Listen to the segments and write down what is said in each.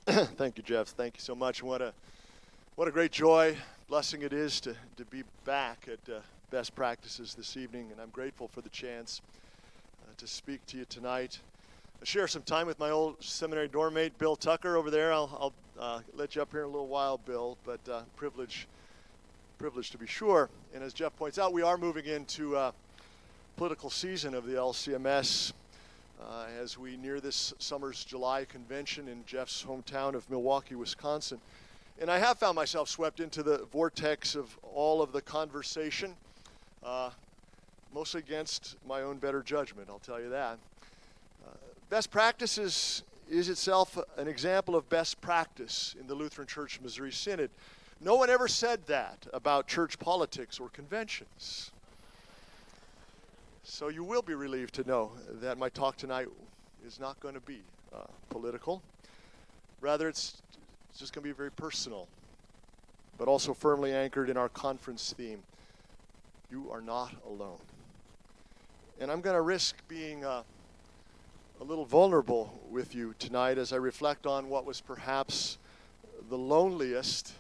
Thank you, Jeff. Thank you so much. What a great joy, blessing it is to be back at Best Practices this evening, and I'm grateful for the chance to speak to you tonight. I'll share some time with my old seminary dorm mate, Bill Tucker, over there. I'll let you up here in a little while, Bill, but privilege to be sure. And as Jeff points out, we are moving into political season of the LCMS. As we near this summer's July convention in Jeff's hometown of Milwaukee, Wisconsin. And I have found myself swept into the vortex of all of the conversation, mostly against my own better judgment, I'll tell you that. Best Practices is itself an example of best practice in the Lutheran Church Missouri Synod. No one ever said that about church politics or conventions. So you will be relieved to know that my talk tonight is not going to be political. Rather, it's just going to be very personal, but also firmly anchored in our conference theme. You are not alone. And I'm going to risk being a little vulnerable with you tonight as I reflect on what was perhaps the loneliest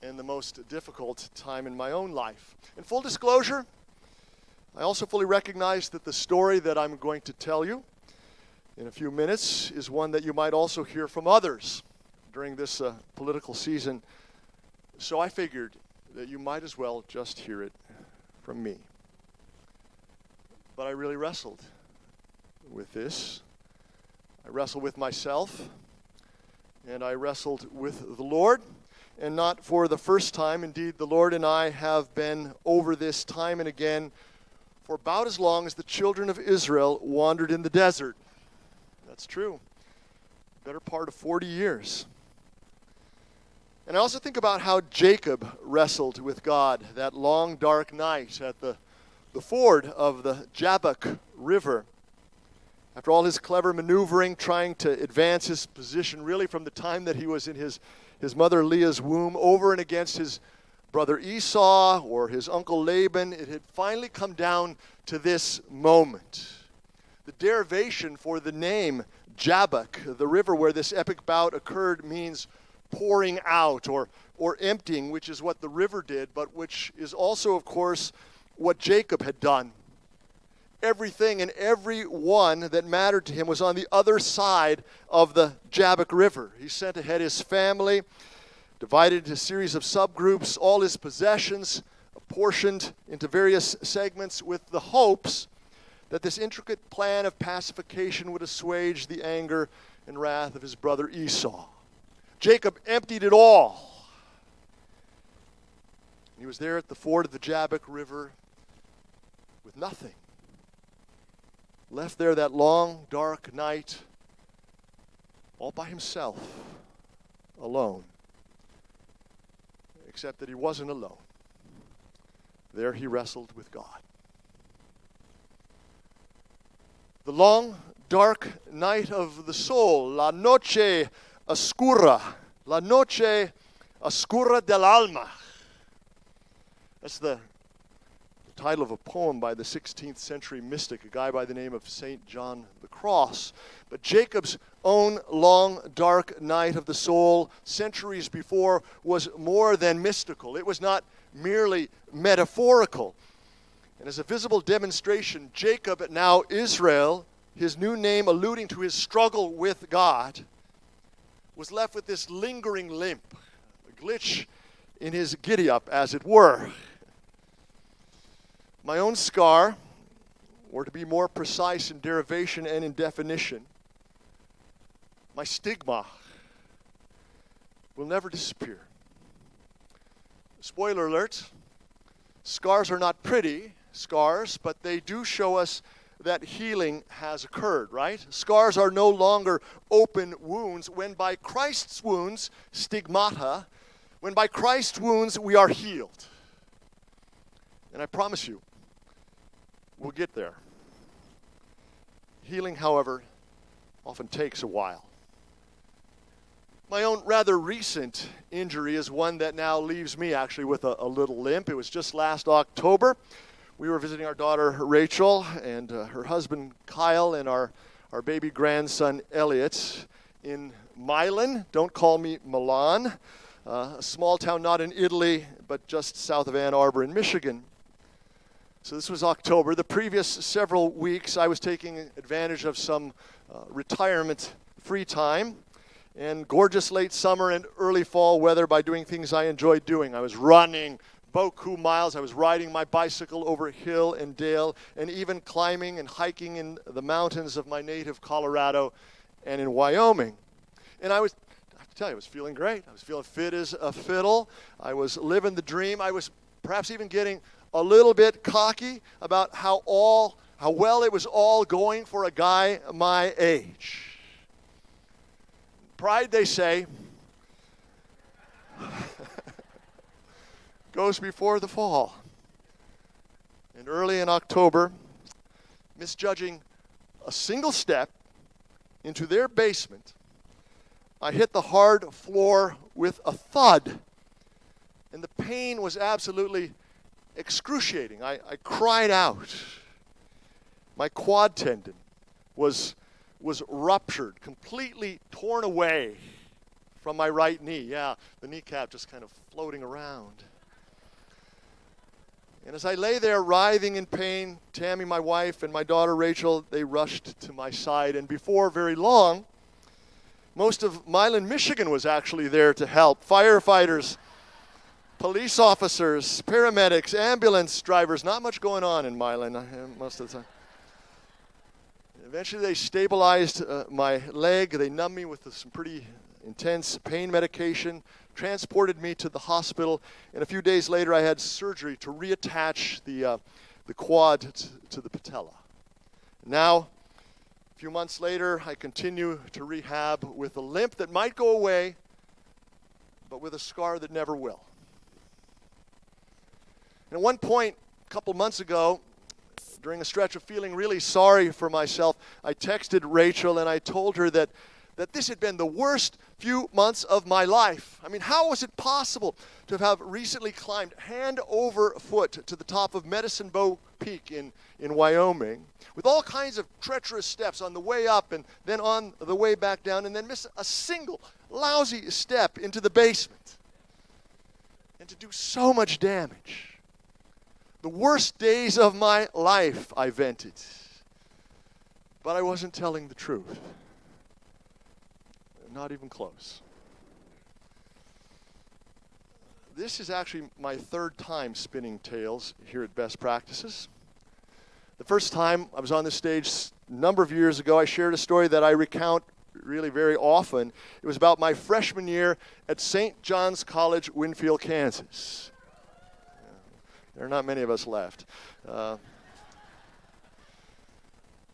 and the most difficult time in my own life. In full disclosure, I also fully recognize that the story that I'm going to tell you in a few minutes is one that you might also hear from others during this political season. So I figured that you might as well just hear it from me. But I really wrestled with this. I wrestled with myself, and I wrestled with the Lord. And not for the first time. Indeed, the Lord and I have been over this time and again for about as long as the children of Israel wandered in the desert. That's true. Better part of 40 years. And I also think about how Jacob wrestled with God that long, dark night at the ford of the Jabbok River. After all his clever maneuvering, trying to advance his position really from the time that he was in his mother Leah's womb over and against his brother Esau or his uncle Laban, it had finally come down to this moment. The derivation for the name Jabbok, the river where this epic bout occurred, means pouring out or emptying, which is what the river did, but which is also, of course, what Jacob had done. Everything and everyone that mattered to him was on the other side of the Jabbok River. He sent ahead his family, divided into a series of subgroups, all his possessions apportioned into various segments with the hopes that this intricate plan of pacification would assuage the anger and wrath of his brother Esau. Jacob emptied it all. He was there at the ford of the Jabbok River with nothing. Left there that long, dark night, all by himself, alone. Except that he wasn't alone. There he wrestled with God. The long, dark night of the soul, la noche oscura del alma. That's the title of a poem by the 16th century mystic, a guy by the name of St. John the Cross. But Jacob's own long, dark night of the soul, centuries before, was more than mystical. It was not merely metaphorical. And as a visible demonstration, Jacob, now Israel, his new name alluding to his struggle with God, was left with this lingering limp, a glitch in his giddy-up, as it were. My own scar, or to be more precise in derivation and in definition, my stigma will never disappear. Spoiler alert, scars are not pretty scars, but they do show us that healing has occurred, right? Scars are no longer open wounds. When by Christ's wounds, stigmata, when by Christ's wounds we are healed. And I promise you, we'll get there. Healing, however, often takes a while. My own rather recent injury is one that now leaves me actually with a little limp. It was just last October. We were visiting our daughter Rachel and her husband Kyle and our baby grandson Elliot in Milan. Don't call me Milan. A small town not in Italy, but just south of Ann Arbor in Michigan. So this was October. The previous several weeks, I was taking advantage of some retirement free time and gorgeous late summer and early fall weather by doing things I enjoyed doing. I was running beaucoup miles. I was riding my bicycle over hill and dale, and even climbing and hiking in the mountains of my native Colorado and in Wyoming. And I have to tell you, I was feeling great. I was feeling fit as a fiddle. I was living the dream. I was perhaps even getting a little bit cocky about how well it was all going for a guy my age. Pride, they say, goes before the fall. And early in October, misjudging a single step into their basement, I hit the hard floor with a thud. And the pain was absolutely excruciating. I cried out. My quad tendon was ruptured, completely torn away from my right knee. Yeah, the kneecap just kind of floating around. And as I lay there writhing in pain, Tammy, my wife, and my daughter Rachel, they rushed to my side. And before very long, most of Milan, Michigan was actually there to help. Firefighters, police officers, paramedics, ambulance drivers. Not much going on in Milan most of the time. Eventually they stabilized my leg. They numbed me with some pretty intense pain medication, transported me to the hospital, and a few days later I had surgery to reattach the quad to the patella. Now, a few months later, I continue to rehab with a limp that might go away, but with a scar that never will. And at one point, a couple months ago, during a stretch of feeling really sorry for myself, I texted Rachel and I told her that this had been the worst few months of my life. I mean, how was it possible to have recently climbed hand over foot to the top of Medicine Bow Peak in Wyoming, with all kinds of treacherous steps on the way up and then on the way back down, and then miss a single lousy step into the basement, and to do so much damage? The worst days of my life, I vented. But I wasn't telling the truth. Not even close. This is actually my third time spinning tales here at Best Practices. The first time I was on this stage a number of years ago, I shared a story that I recount really very often. It was about my freshman year at St. John's College, Winfield, Kansas. There are not many of us left. But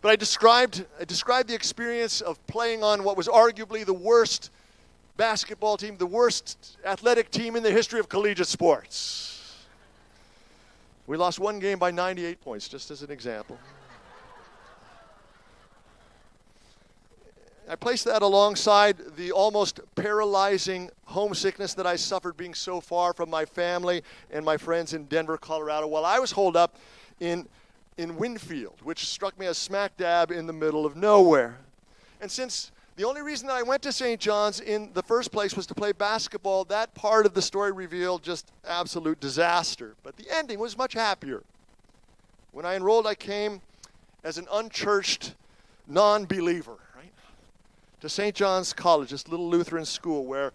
I described the experience of playing on what was arguably the worst basketball team, the worst athletic team in the history of collegiate sports. We lost one game by 98 points, just as an example. I placed that alongside the almost paralyzing homesickness that I suffered being so far from my family and my friends in Denver, Colorado, while I was holed up in Winfield, which struck me as smack dab in the middle of nowhere. And since the only reason that I went to St. John's in the first place was to play basketball, that part of the story revealed just absolute disaster. But the ending was much happier. When I enrolled, I came as an unchurched non-believer, to St. John's College, this little Lutheran school where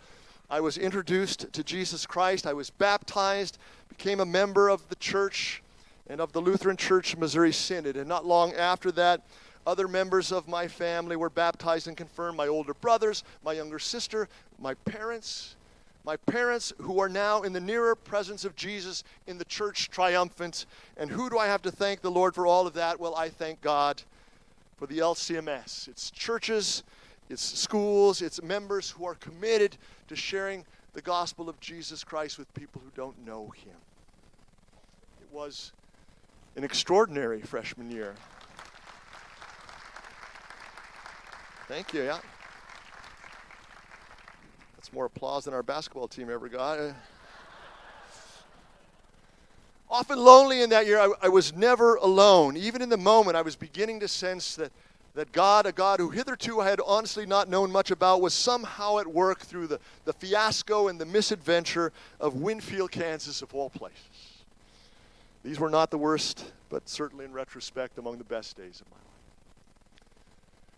I was introduced to Jesus Christ. I was baptized, became a member of the church and of the Lutheran Church Missouri Synod. And not long after that, other members of my family were baptized and confirmed. My older brothers, my younger sister, my parents who are now in the nearer presence of Jesus in the church triumphant. And who do I have to thank the Lord for all of that? Well, I thank God for the LCMS. It's churches, it's schools, it's members who are committed to sharing the gospel of Jesus Christ with people who don't know him. It was an extraordinary freshman year. Thank you, yeah. That's more applause than our basketball team ever got. Often lonely in that year, I was never alone. Even in the moment, I was beginning to sense that that God, a God who hitherto I had honestly not known much about, was somehow at work through the fiasco and the misadventure of Winfield, Kansas, of all places. These were not the worst, but certainly in retrospect among the best days of my life.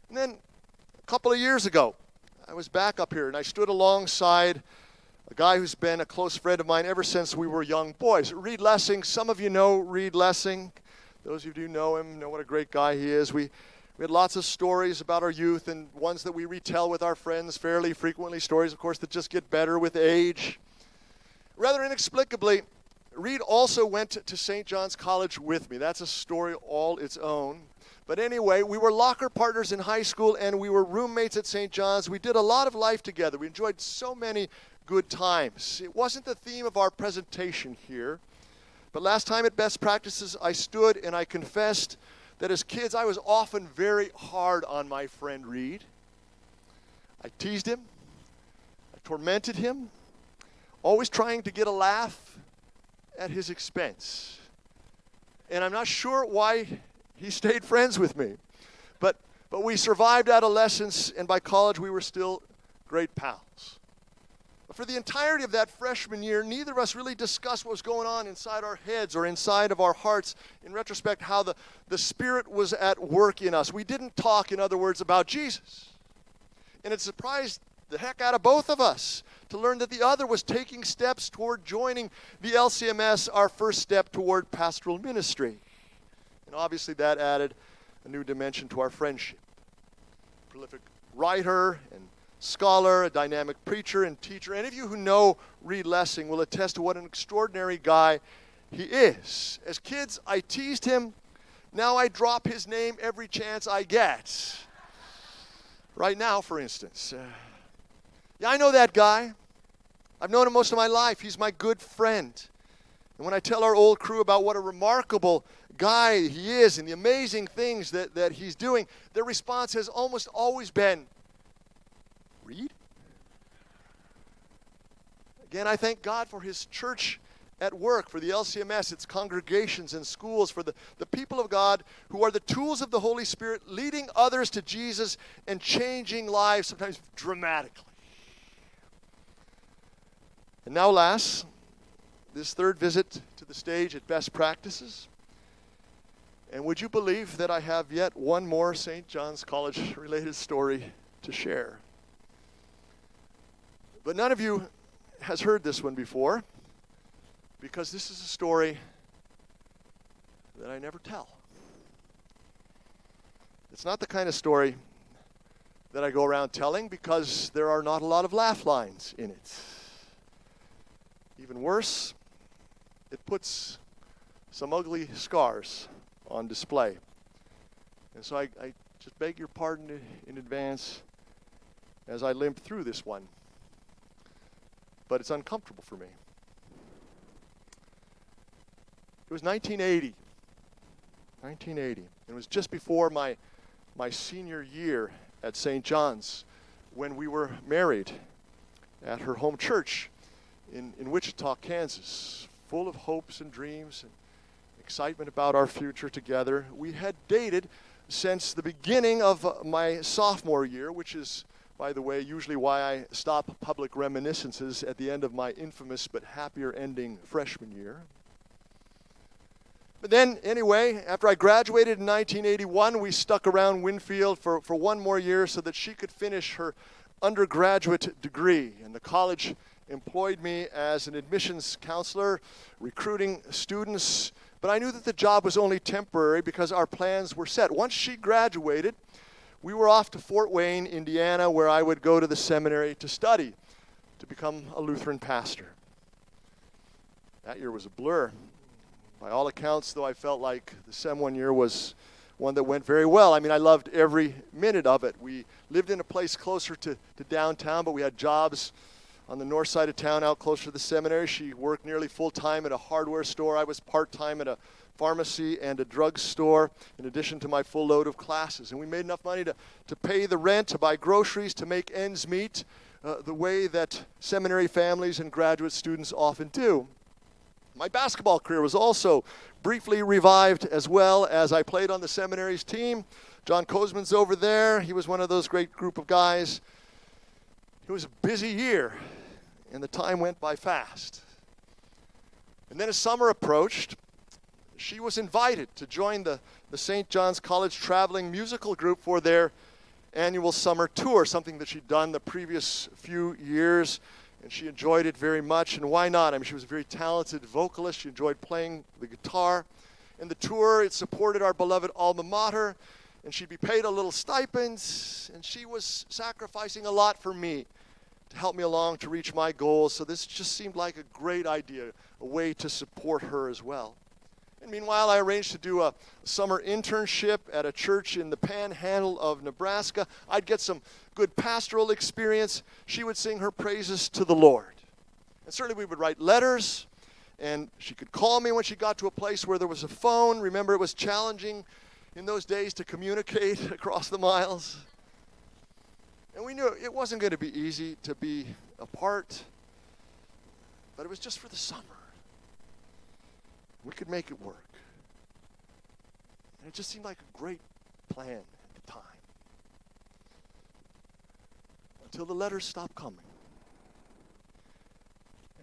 And then a couple of years ago, I was back up here and I stood alongside a guy who's been a close friend of mine ever since we were young boys. Reed Lessing. Some of you know Reed Lessing. Those of you who know him know what a great guy he is. We had lots of stories about our youth and ones that we retell with our friends fairly frequently, stories, of course, that just get better with age. Rather inexplicably, Reed also went to St. John's College with me. That's a story all its own. But anyway, we were locker partners in high school and we were roommates at St. John's. We did a lot of life together. We enjoyed so many good times. It wasn't the theme of our presentation here, but last time at Best Practices, I stood and I confessed that as kids, I was often very hard on my friend Reed. I teased him, I tormented him, always trying to get a laugh at his expense. And I'm not sure why he stayed friends with me. But we survived adolescence, and by college, we were still great pals. But for the entirety of that freshman year, neither of us really discussed what was going on inside our heads or inside of our hearts. In retrospect, how the Spirit was at work in us. We didn't talk, in other words, about Jesus. And it surprised the heck out of both of us to learn that the other was taking steps toward joining the LCMS, our first step toward pastoral ministry. And obviously that added a new dimension to our friendship. Prolific writer and scholar, a dynamic preacher and teacher. Any of you who know Reed Lessing will attest to what an extraordinary guy he is. As kids, I teased him. Now I drop his name every chance I get. Right now, for instance. Yeah, I know that guy. I've known him most of my life. He's my good friend. And when I tell our old crew about what a remarkable guy he is and the amazing things that he's doing, their response has almost always been, Reed? Again, I thank God for his church at work, for the LCMS, its congregations and schools, for the people of God who are the tools of the Holy Spirit, leading others to Jesus and changing lives, sometimes dramatically. And now, last, this third visit to the stage at Best Practices. And would you believe that I have yet one more St. John's College-related story to share? But none of you has heard this one before, because this is a story that I never tell. It's not the kind of story that I go around telling, because there are not a lot of laugh lines in it. Even worse, it puts some ugly scars on display. And so I just beg your pardon in advance as I limp through this one. But it's uncomfortable for me. It was 1980. 1980. It was just before my senior year at St. John's when we were married at her home church in Wichita, Kansas, full of hopes and dreams and excitement about our future together. We had dated since the beginning of my sophomore year, which is, by the way, usually why I stop public reminiscences at the end of my infamous but happier ending freshman year. But then, anyway, after I graduated in 1981, we stuck around Winfield for one more year so that she could finish her undergraduate degree. And the college employed me as an admissions counselor, recruiting students. But I knew that the job was only temporary because our plans were set. Once she graduated, we were off to Fort Wayne, Indiana, where I would go to the seminary to study, to become a Lutheran pastor. That year was a blur. By all accounts, though, I felt like the Sem 1 year was one that went very well. I mean, I loved every minute of it. We lived in a place closer to downtown, but we had jobs on the north side of town out closer to the seminary. She worked nearly full-time at a hardware store. I was part-time at a pharmacy and a drugstore, in addition to my full load of classes. And we made enough money to pay the rent, to buy groceries, to make ends meet, the way that seminary families and graduate students often do. My basketball career was also briefly revived as well as I played on the seminary's team. John Kozman's over there. He was one of those great group of guys. It was a busy year, and the time went by fast. And then as summer approached, she was invited to join the St. John's College traveling musical group for their annual summer tour, something that she'd done the previous few years, and she enjoyed it very much. And why not? I mean, she was a very talented vocalist. She enjoyed playing the guitar. And the tour, it supported our beloved alma mater, and she'd be paid a little stipend, and she was sacrificing a lot for me to help me along to reach my goals. So this just seemed like a great idea, a way to support her as well. And meanwhile, I arranged to do a summer internship at a church in the panhandle of Nebraska. I'd get some good pastoral experience. She would sing her praises to the Lord. And certainly we would write letters, and she could call me when she got to a place where there was a phone. Remember, it was challenging in those days to communicate across the miles. And we knew it wasn't going to be easy to be apart, but it was just for the summer. We could make it work. And it just seemed like a great plan at the time. Until the letters stopped coming.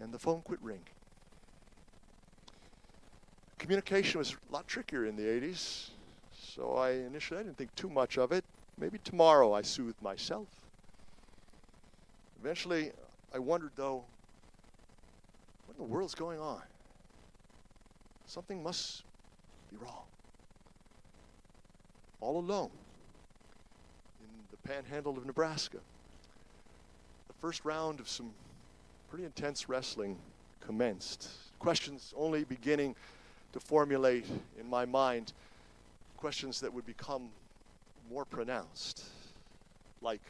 And the phone quit ringing. Communication was a lot trickier in the 80s. So I didn't think too much of it. Maybe tomorrow, I soothed myself. Eventually, I wondered, though, what in the world's going on? Something must be wrong. All alone in the panhandle of Nebraska. The first round of some pretty intense wrestling commenced. Questions only beginning to formulate in my mind, questions that would become more pronounced. Like,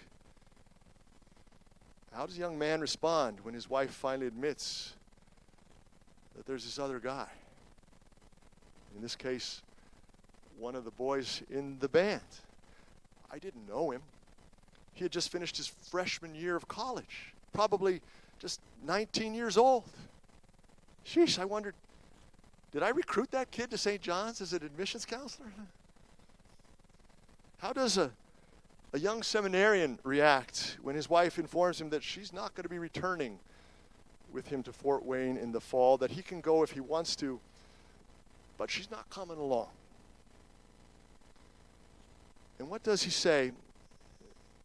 how does a young man respond when his wife finally admits that there's this other guy? In this case, one of the boys in the band. I didn't know him. He had just finished his freshman year of college, probably just 19 years old. Sheesh, I wondered, did I recruit that kid to St. John's as an admissions counselor? How does a young seminarian react when his wife informs him that she's not going to be returning with him to Fort Wayne in the fall, that he can go if he wants to, but she's not coming along? And what does he say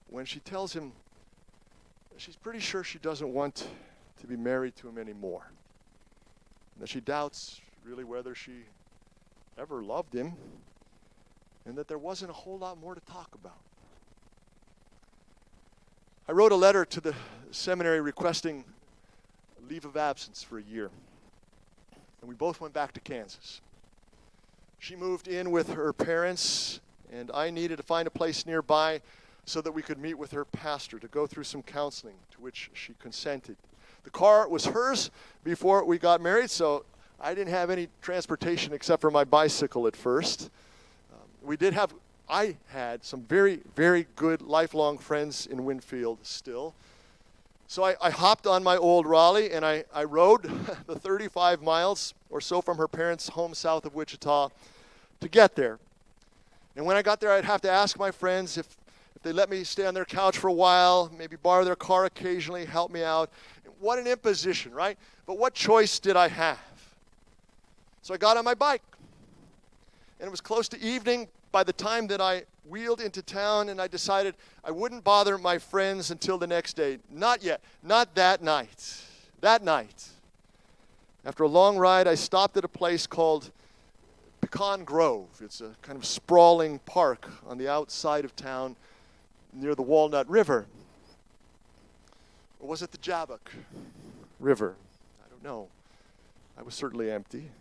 when she tells him she's pretty sure she doesn't want to be married to him anymore? And that she doubts really whether she ever loved him, and that there wasn't a whole lot more to talk about. I wrote a letter to the seminary requesting leave of absence for a year, and we both went back to Kansas. She moved in with her parents, and I needed to find a place nearby so that we could meet with her pastor to go through some counseling, to which she consented. The car was hers before we got married, so I didn't have any transportation except for my bicycle at first. I had some very, very good lifelong friends in Winfield still. So I hopped on my old Raleigh, and I rode the 35 miles or so from her parents' home south of Wichita to get there. And when I got there, I'd have to ask my friends if they let me stay on their couch for a while, maybe borrow their car occasionally, help me out. What an imposition, right? But what choice did I have? So I got on my bike, and it was close to evening by the time that I wheeled into town, and I decided I wouldn't bother my friends until the next day. Not yet. Not that night. That night, after a long ride, I stopped at a place called Pecan Grove. It's a kind of sprawling park on the outside of town near the Walnut River. Or was it the Jabbok River? I don't know. I was certainly empty.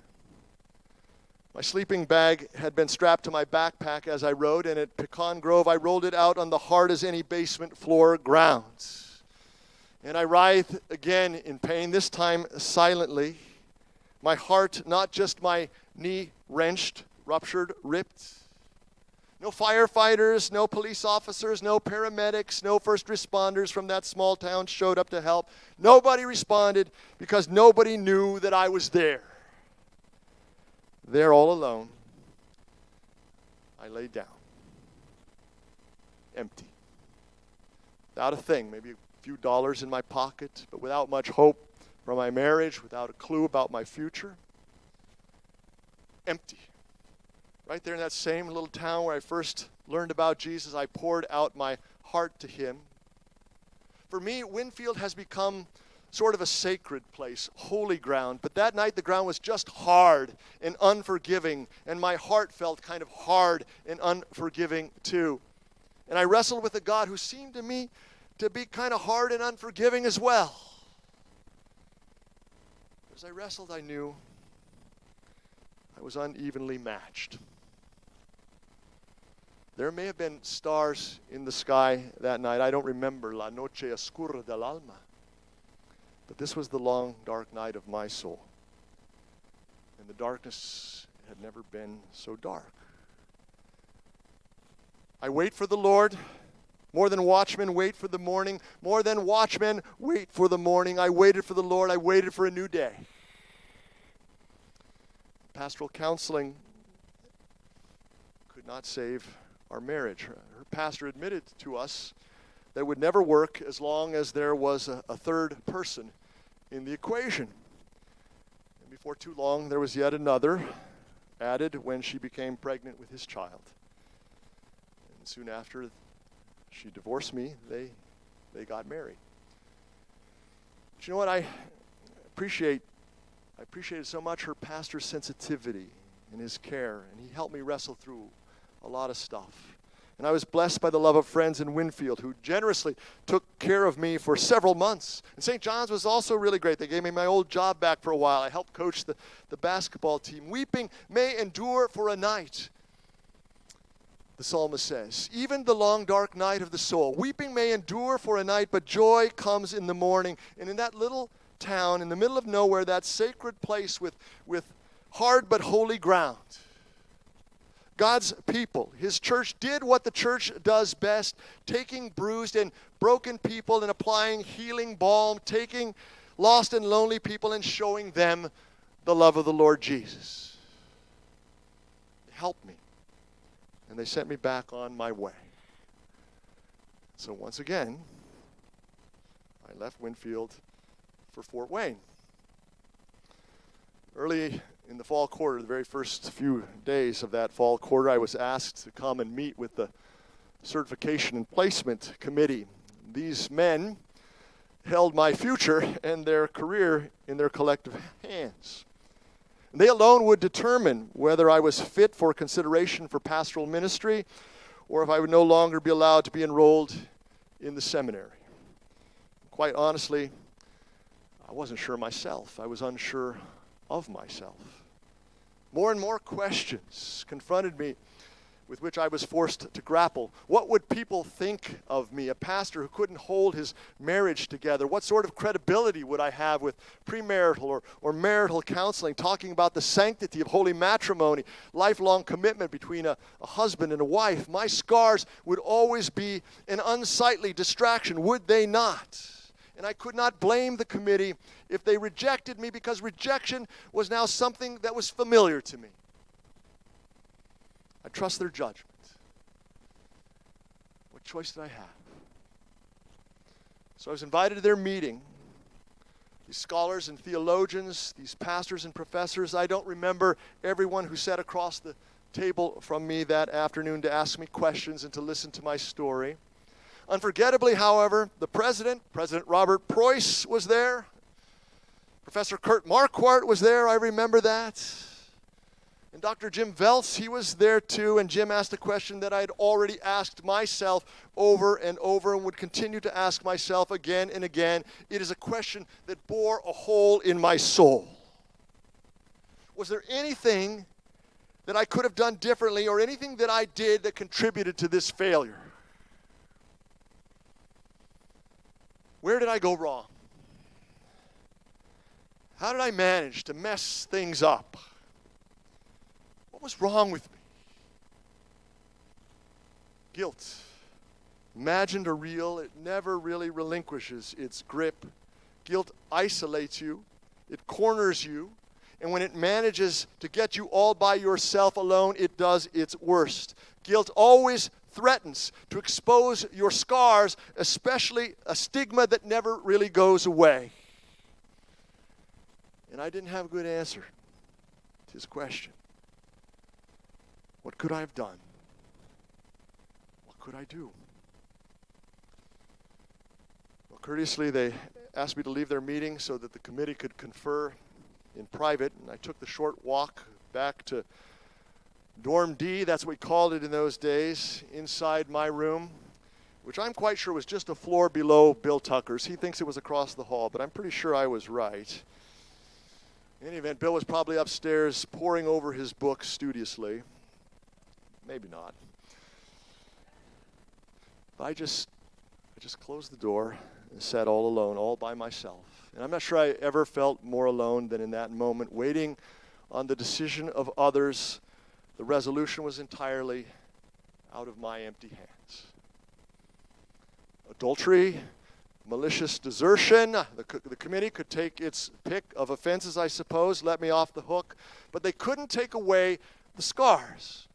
My sleeping bag had been strapped to my backpack as I rode, and at Pecan Grove, I rolled it out on the hard-as-any basement floor grounds. And I writhed again in pain, this time silently. My heart, not just my knee, wrenched, ruptured, ripped. No firefighters, no police officers, no paramedics, no first responders from that small town showed up to help. Nobody responded because nobody knew that I was there. there all alone, I lay down, empty, without a thing, maybe a few dollars in my pocket, but without much hope for my marriage, without a clue about my future. Empty. Right there in that same little town where I first learned about Jesus, I poured out my heart to him. For me, Winfield has become sort of a sacred place, holy ground. But that night, the ground was just hard and unforgiving, and my heart felt kind of hard and unforgiving too. And I wrestled with a God who seemed to me to be kind of hard and unforgiving as well. As I wrestled, I knew I was unevenly matched. There may have been stars in the sky that night. I don't remember La Noche Oscura del Alma. But this was the long, dark night of my soul. And the darkness had never been so dark. I wait for the Lord. More than watchmen wait for the morning. More than watchmen wait for the morning. I waited for the Lord. I waited for a new day. Pastoral counseling could not save our marriage. Her pastor admitted to us that it would never work as long as there was a third person in the equation. And before too long, there was yet another added when she became pregnant with his child. And soon after she divorced me, they got married. But you know what? I appreciated so much her pastor's sensitivity and his care, and he helped me wrestle through a lot of stuff. And I was blessed by the love of friends in Winfield who generously took care of me for several months. And St. John's was also really great. They gave me my old job back for a while. I helped coach the basketball team. Weeping may endure for a night, the psalmist says. Even the long, dark night of the soul. Weeping may endure for a night, but joy comes in the morning. And in that little town, in the middle of nowhere, that sacred place with hard but holy ground, God's people, his church, did what the church does best, taking bruised and broken people and applying healing balm, taking lost and lonely people and showing them the love of the Lord Jesus. They helped me, and they sent me back on my way. So once again, I left Winfield for Fort Wayne. Early in the fall quarter, the very first few days of that fall quarter, I was asked to come and meet with the certification and placement committee. These men held my future and their career in their collective hands. They alone would determine whether I was fit for consideration for pastoral ministry or if I would no longer be allowed to be enrolled in the seminary. Quite honestly, I wasn't sure myself. I was unsure of myself. More and more questions confronted me with which I was forced to grapple. What would people think of me, a pastor who couldn't hold his marriage together? What sort of credibility would I have with premarital or marital counseling, talking about the sanctity of holy matrimony, lifelong commitment between a husband and a wife? My scars would always be an unsightly distraction, would they not? And I could not blame the committee if they rejected me, because rejection was now something that was familiar to me. I trust their judgment. What choice did I have? So I was invited to their meeting. These scholars and theologians, these pastors and professors, I don't remember everyone who sat across the table from me that afternoon to ask me questions and to listen to my story. Unforgettably, however, the President Robert Preuss, was there. Professor Kurt Marquardt was there, I remember that. And Dr. Jim Veltz, he was there too, and Jim asked a question that I had already asked myself over and over and would continue to ask myself again and again. It is a question that bore a hole in my soul. Was there anything that I could have done differently or anything that I did that contributed to this failure? Where did I go wrong? How did I manage to mess things up? What was wrong with me? Guilt, imagined or real, it never really relinquishes its grip. Guilt isolates you. It corners you. And when it manages to get you all by yourself alone, it does its worst. Guilt always threatens to expose your scars, especially a stigma that never really goes away. And I didn't have a good answer to his question. What could I have done? What could I do? Well, courteously, they asked me to leave their meeting so that the committee could confer in private, and I took the short walk back to Dorm D, that's what we called it in those days, inside my room, which I'm quite sure was just a floor below Bill Tucker's. He thinks it was across the hall, but I'm pretty sure I was right. In any event, Bill was probably upstairs poring over his book studiously. Maybe not. But I just closed the door and sat all alone, all by myself. And I'm not sure I ever felt more alone than in that moment, waiting on the decision of others. The resolution was entirely out of my empty hands. Adultery, malicious desertion. The committee could take its pick of offenses, I suppose, let me off the hook, but they couldn't take away the scars.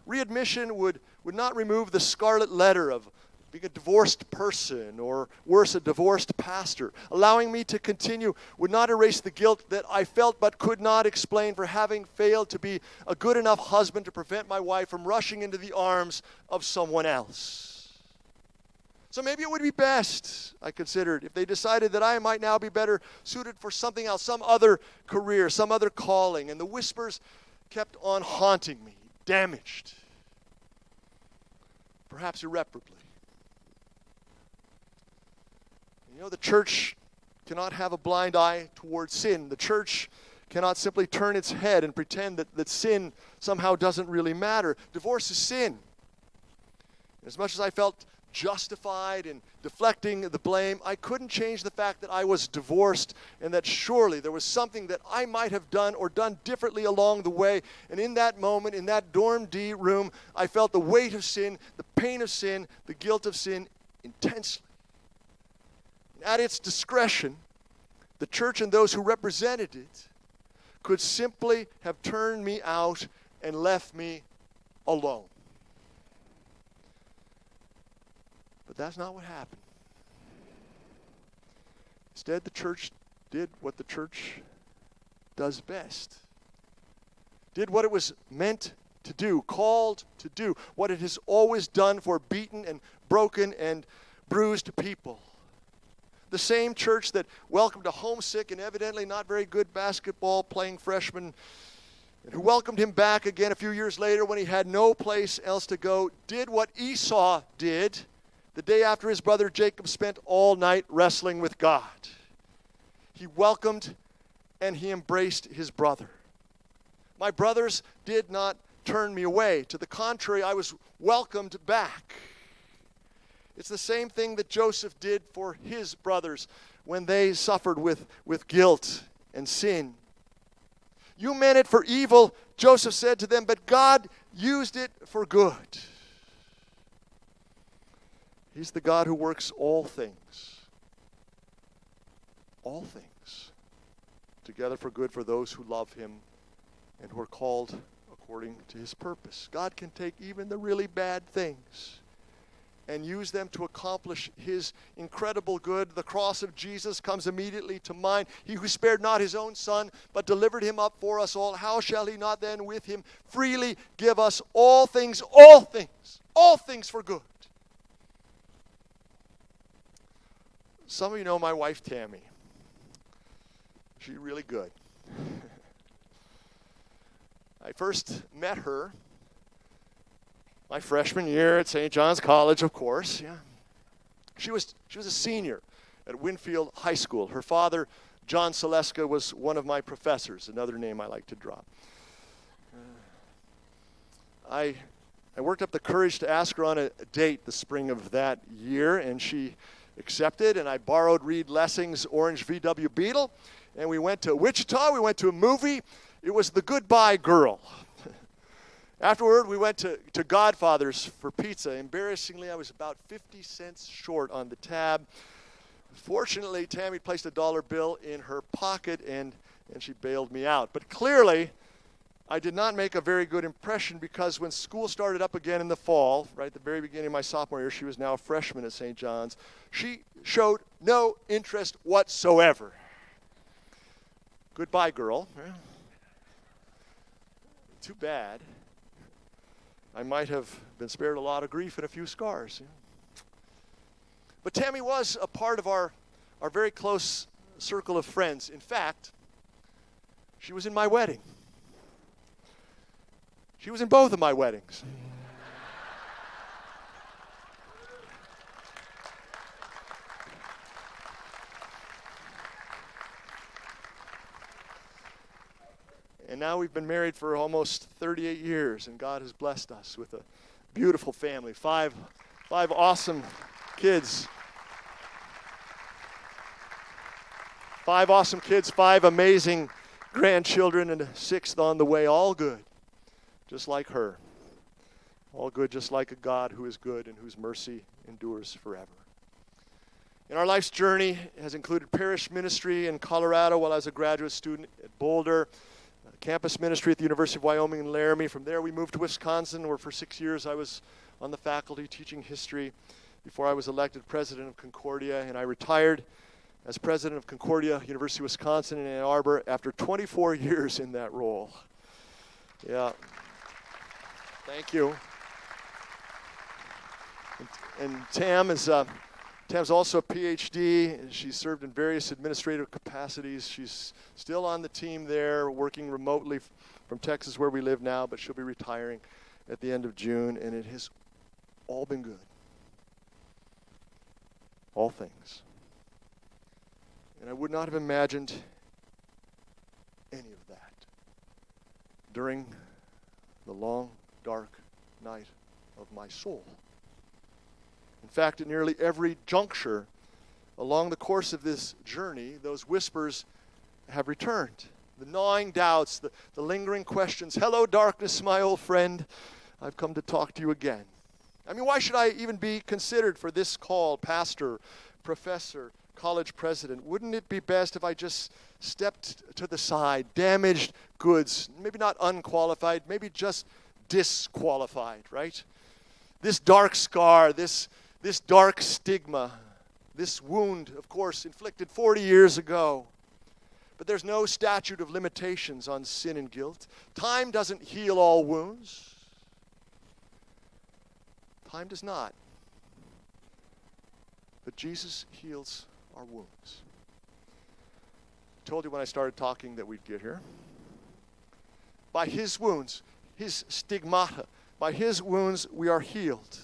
Readmission would not remove the scarlet letter of being a divorced person, or worse, a divorced pastor. Allowing me to continue would not erase the guilt that I felt but could not explain for having failed to be a good enough husband to prevent my wife from rushing into the arms of someone else. So maybe it would be best, I considered, if they decided that I might now be better suited for something else, some other career, some other calling. And the whispers kept on haunting me, damaged, perhaps irreparably. You know, the church cannot have a blind eye towards sin. The church cannot simply turn its head and pretend that sin somehow doesn't really matter. Divorce is sin. As much as I felt justified in deflecting the blame, I couldn't change the fact that I was divorced, and that surely there was something that I might have done or done differently along the way. And in that moment, in that Dorm D room, I felt the weight of sin, the pain of sin, the guilt of sin intensely. At its discretion, the church and those who represented it could simply have turned me out and left me alone. But that's not what happened. Instead, the church did what the church does best. Did what it was meant to do, called to do, what it has always done for beaten and broken and bruised people. The same church that welcomed a homesick and evidently not very good basketball playing freshman, and who welcomed him back again a few years later when he had no place else to go, did what Esau did the day after his brother Jacob spent all night wrestling with God. He welcomed and he embraced his brother. My brothers did not turn me away. To the contrary, I was welcomed back. It's the same thing that Joseph did for his brothers when they suffered with guilt and sin. You meant it for evil, Joseph said to them, but God used it for good. He's the God who works all things, together for good for those who love him and who are called according to his purpose. God can take even the really bad things and use them to accomplish his incredible good. The cross of Jesus comes immediately to mind. He who spared not his own son, but delivered him up for us all, how shall he not then with him freely give us all things for good? Some of you know my wife, Tammy. She's really good. I first met her my freshman year at St. John's College, of course. Yeah, she was a senior at Winfield High School. Her father, John Seleska, was one of my professors, another name I like to drop. I worked up the courage to ask her on a date the spring of that year, and she accepted, and I borrowed Reed Lessing's orange VW Beetle, and we went to Wichita. We went to a movie. It was The Goodbye Girl. Afterward, we went to Godfather's for pizza. Embarrassingly, I was about 50 cents short on the tab. Fortunately, Tammy placed a dollar bill in her pocket, and and she bailed me out. But clearly, I did not make a very good impression, because when school started up again in the fall, right at the very beginning of my sophomore year, she was now a freshman at St. John's, she showed no interest whatsoever. Goodbye, girl. Too bad. I might have been spared a lot of grief and a few scars. But Tammy was a part of our very close circle of friends. In fact, she was in my wedding. She was in both of my weddings. And now we've been married for almost 38 years, and God has blessed us with a beautiful family. Five awesome kids. 5 awesome kids, 5 amazing grandchildren, and a 6th on the way, all good, just like her. All good, just like a God who is good and whose mercy endures forever. And our life's journey has included parish ministry in Colorado while I was a graduate student at Boulder, campus ministry at the University of Wyoming in Laramie. From there we moved to Wisconsin, where for 6 years I was on the faculty teaching history before I was elected president of Concordia, and I retired as president of Concordia, University of Wisconsin in Ann Arbor, after 24 years in that role. Yeah. Thank you. And Tam's also a PhD. She served in various administrative capacities. She's still on the team there, working remotely from Texas, where we live now, but she'll be retiring at the end of June, and it has all been good. All things. And I would not have imagined any of that during the long, dark night of my soul. In fact, at nearly every juncture along the course of this journey, those whispers have returned. The gnawing doubts, the lingering questions. Hello, darkness, my old friend. I've come to talk to you again. I mean, why should I even be considered for this call, pastor, professor, college president? Wouldn't it be best if I just stepped to the side, damaged goods, maybe not unqualified, maybe just disqualified, right? This dark scar, this dark stigma, this wound, of course, inflicted 40 years ago. But there's no statute of limitations on sin and guilt. Time doesn't heal all wounds. Time does not. But Jesus heals our wounds. I told you when I started talking that we'd get here. By his wounds, his stigmata, by his wounds we are healed.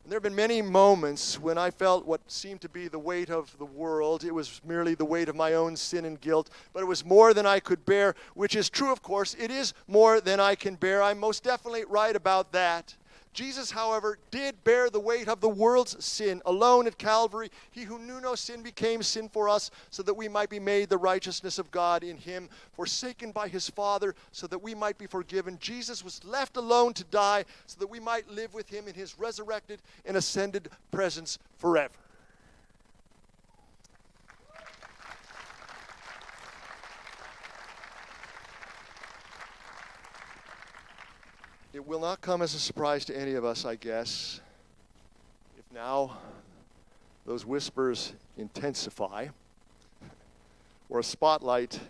And there have been many moments when I felt what seemed to be the weight of the world. It was merely the weight of my own sin and guilt, but it was more than I could bear, which is true, of course. It is more than I can bear. I'm most definitely right about that. Jesus, however, did bear the weight of the world's sin alone at Calvary. He who knew no sin became sin for us, so that we might be made the righteousness of God in him, forsaken by his Father, so that we might be forgiven. Jesus was left alone to die, so that we might live with him in his resurrected and ascended presence forever. It will not come as a surprise to any of us, I guess, if now those whispers intensify, or a spotlight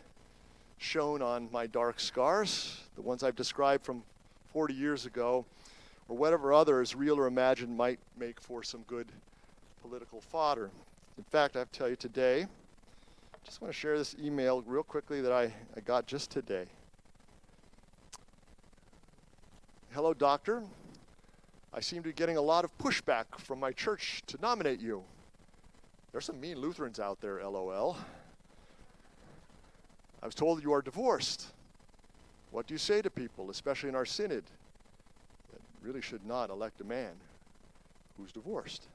shone on my dark scars, the ones I've described from 40 years ago, or whatever others, real or imagined, might make for some good political fodder. In fact, I have to tell you today, I just want to share this email real quickly that I got just today. Hello, doctor. I seem to be getting a lot of pushback from my church to nominate you. There's some mean Lutherans out there, LOL. I was told you are divorced. What do you say to people, especially in our synod, that really should not elect a man who's divorced?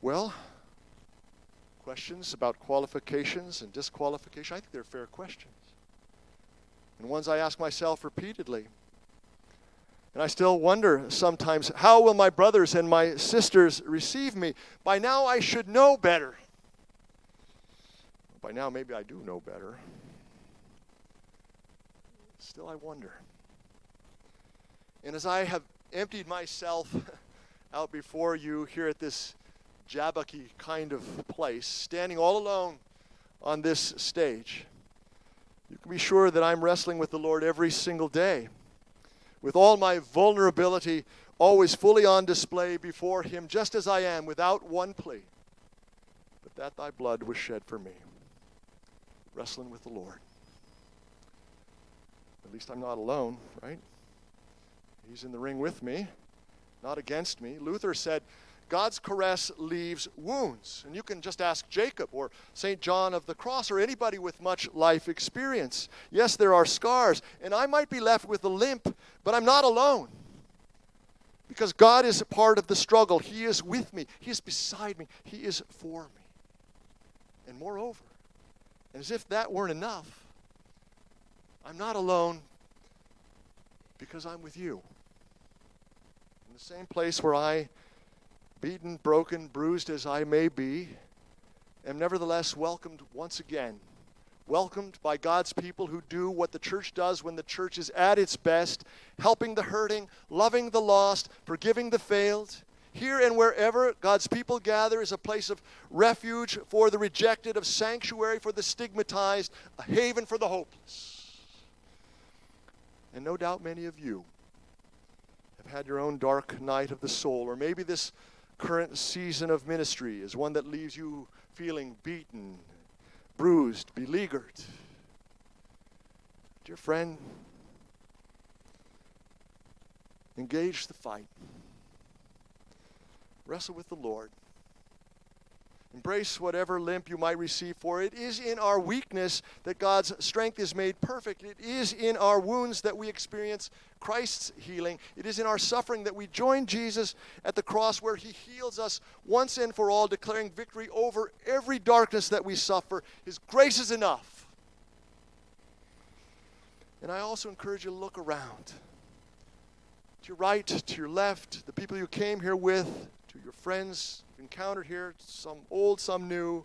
Well, questions about qualifications and disqualification, I think they're fair questions. And ones I ask myself repeatedly. And I still wonder sometimes, how will my brothers and my sisters receive me? By now I should know better. By now, maybe I do know better. Still, I wonder. And as I have emptied myself out before you here at this Jabbaki kind of place, standing all alone on this stage, you can be sure that I'm wrestling with the Lord every single day, with all my vulnerability always fully on display before Him, just as I am, without one plea, but that thy blood was shed for me. Wrestling with the Lord. At least I'm not alone, right? He's in the ring with me, not against me. Luther said, God's caress leaves wounds. And you can just ask Jacob or St. John of the Cross or anybody with much life experience. Yes, there are scars, and I might be left with a limp, but I'm not alone. Because God is a part of the struggle. He is with me. He is beside me. He is for me. And moreover, as if that weren't enough, I'm not alone because I'm with you. In the same place where I, beaten, broken, bruised as I may be, am nevertheless welcomed once again. Welcomed by God's people who do what the church does when the church is at its best, helping the hurting, loving the lost, forgiving the failed. Here and wherever God's people gather is a place of refuge for the rejected, of sanctuary for the stigmatized, a haven for the hopeless. And no doubt many of you have had your own dark night of the soul, or maybe this current season of ministry is one that leaves you feeling beaten, bruised, beleaguered. Dear friend, engage the fight. Wrestle with the Lord. Embrace whatever limp you might receive, for it is in our weakness that God's strength is made perfect. It is in our wounds that we experience Christ's healing. It is in our suffering that we join Jesus at the cross, where He heals us once and for all, declaring victory over every darkness that we suffer. His grace is enough. And I also encourage you to look around. To your right, to your left, the people you came here with, to your friends encountered here, some old, some new.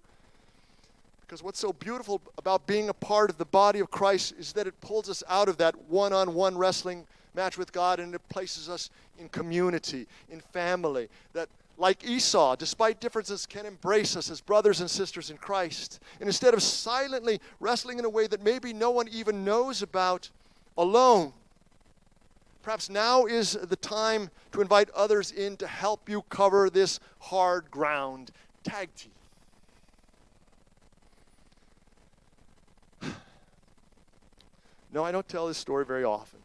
Because what's so beautiful about being a part of the body of Christ is that it pulls us out of that one-on-one wrestling match with God, and it places us in community, in family, that like Esau, despite differences, can embrace us as brothers and sisters in Christ. And instead of silently wrestling in a way that maybe no one even knows about alone, perhaps now is the time to invite others in to help you cover this hard ground. Tag team. No, I don't tell this story very often.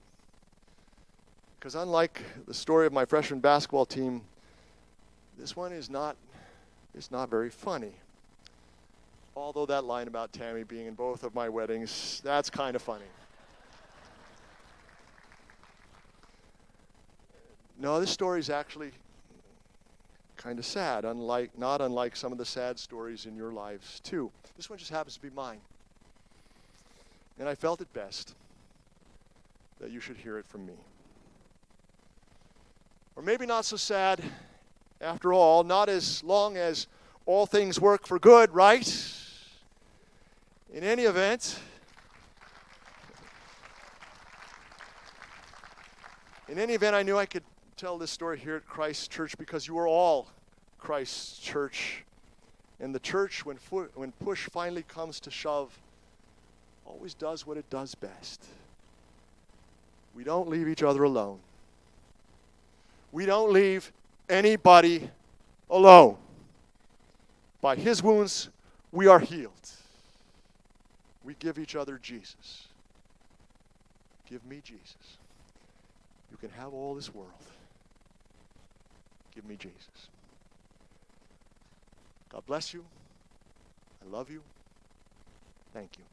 Because unlike the story of my freshman basketball team, this one is not very funny. Although that line about Tammy being in both of my weddings, that's kind of funny. No, this story is actually kind of sad, not unlike some of the sad stories in your lives too. This one just happens to be mine. And I felt it best that you should hear it from me. Or maybe not so sad after all, not as long as all things work for good, right? In any event, I knew I could tell this story here at Christ's Church because you are all Christ's church. And the church, when push finally comes to shove, always does what it does best. We don't leave each other alone. We don't leave anybody alone. By His wounds, we are healed. We give each other Jesus. Give me Jesus. You can have all this world. Give me Jesus. God bless you. I love you. Thank you.